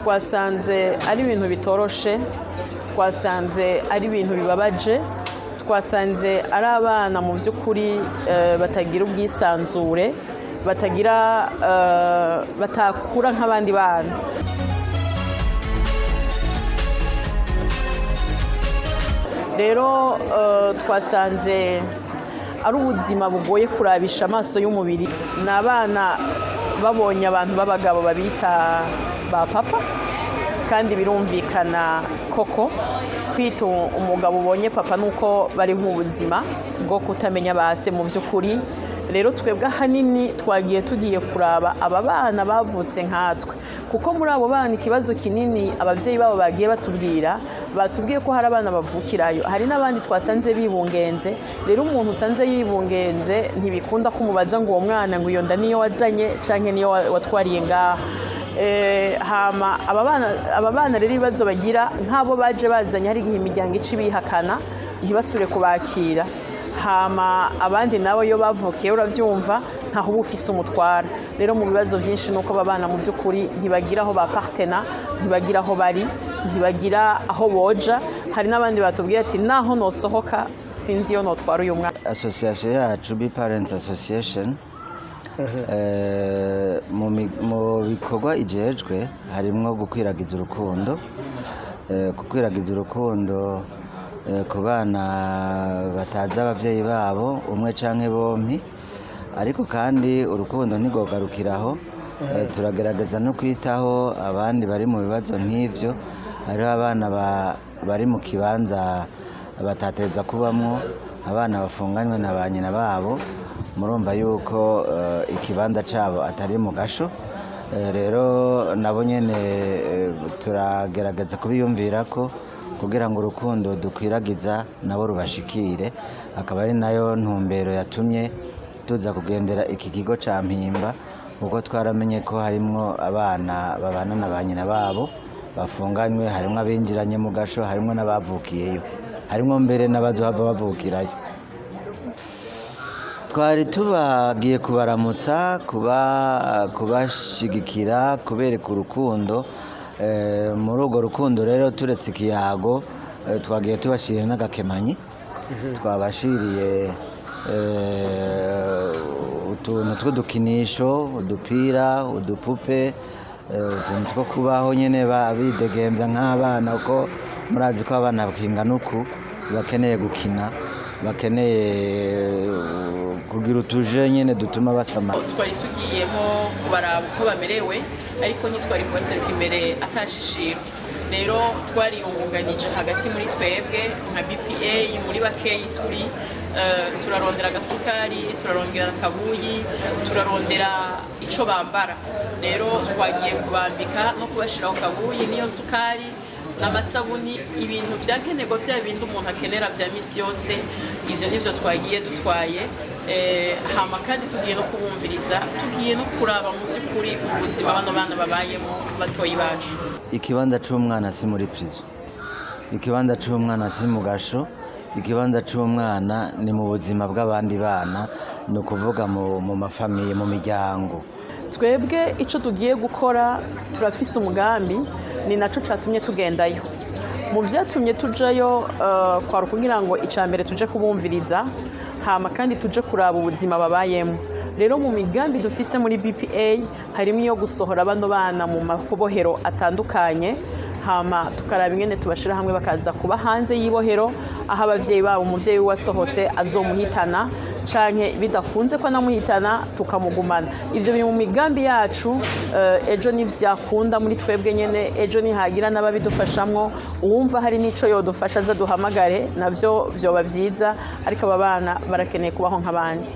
twasanze ari ibintu bitoroshe, twasanze ari ibintu bibabaje, twasanze ari abana mu by'ukuri batagira ubwisanzure, batakura nk'abandi bana. Rero twasanze ari ubuzima bugoye kurabisha amaso y'umubiri. Ni abana babonye abantu b'abagabo babita ba papa, kandi birumvikana koko kwita umugabo ubonye papa nuko bari nk'ubuzima bwo kutamenya base mu by'ukuri. Rero twebwe ahanini tugiye kuraba aba bana bavutse nkatwe, kuko muri abo bana ikibazo kinini ababyeyi babo bagiye batubwiye ko hari abana bavukirayo, hari n'abandi twasanze bibungenze. Rero umuntu usanze yibungenze ntibikunda kumubaza ngo uwo mwana ngo iyo nda niyo wazanye canke niyo watwariye ngaha. Hama aba bana rero ibibazo bagira nk'abo baje bazanye, hari igihe imiryango ica ibihakana ntibasubire kubakira. Hama abandi nabo iyo bavukiye uravyumva ntaho uba ufise umutwara. Rero mu bibazo byinshi nuko aba bana mu by'ukuri ntibagira aho bapartena, ntibagira aho bari, ntibagira aho boja. Hari n'abandi batubwiye ati naho nosohoka sinzi iyo notwara uyu mwana. Association yacu Be Parents Association mu bikorwa ijejwe harimwo gukwiragiza urukundo, ku bana batazi ababyeyi babo umwe canke bompi. Ariko kandi urukundo ntigogarukiraho, turagerageza no kwitaho abandi bari mu bibazo nk'ivyo. Hariho abana bari mu kibanza batateza kubamwo, abana bafunganywe na ba nyina babo. Murumva yuko ikibanza cabo atari mu gasho. Rero nabo nyene turagerageza kubiyumvirako kugira ngo urukundo dukwiragiza nabo rubashikire. Akaba ari nayo ntumbero yatumye tuza kugendera iki kigo ca Mpimba, kuko twaramenye ko harimwo abana babana na ba nyina babo bafunganywe, harimwo abinjiranye mu gasho, harimwo n'abavukiyeyo, harimwo mbere n'abazohava bavukirayo. Twari tubagiye kubaramutsa, kubashigikira, kubereka urukundo. Muri urwo rukundo rero turetse ikiyago twagiye tubashirira n'agakemanyi. Twabashiriye utuntu tw'udukinisho, udupira, udupupe, utuntu two kubaho nyene bidegemvya nk'abana, uko murazi ko abana bakingana uku bakeneye gukina, bakeneye kugira utuje nyene dutuma basama. Twari tugiyemo kubaraba uko bamerewe, ariko ntitwari kubaseruka imbere atashishiro. Rero twariyungunganije hagati muri twebwe nka BPA, muri bakeyi turarondera agasukari, turarondera akabuyi, turarondera ico bambara. Rero twagiye kubambika no kubashiraho kabuyi niyo sukari n'amasabuni, ibintu vyankenerwa vya bindi umuntu akenera vya misi yose. Ivyo nivyo twagiye dutwaye. Hama kandi tugiye no kubumviriza, tugiye no kuraba mu by'ukuri ubuzima bano bana babayemo batoyi bacu. Ikibanza c'umwana si muri prison, ikibanza c'umwana si mu gasho, ikibanza c'umwana ni mu buzima bw'abandi bana, ni ukuvuga mu mafamiye, mu miryango. Twebwe ico tugiye gukora turafise umugambi, ni naco catumye tugendayo. Mu vyatumye tujayo kwari kugira ngo icambere tuje kubumviriza, hama kandi tuje kuraba ubuzima babayemo. Rero mu migambi dufise muri BPA harimo iyo gusohora bano bana mu mabohero atandukanye, hama tukaraba ingene tubashira hamwe bakaza kuba hanze y'ibohero, aho abavyeyi babo umuvyeyi wasohotse azomuhitana canke bidakunze ko namuhitana tukamugumana. Ivyo biri mu migambi yacu. Ejo nivyakunda muri twebwe nyene, ejo nihagira n'ababidufashamwo, uwumva hari n'ico yodufasha aza duhamagare, navyo vyoba vyiza. Ariko aba bana barakeneye kubaho nk'abandi.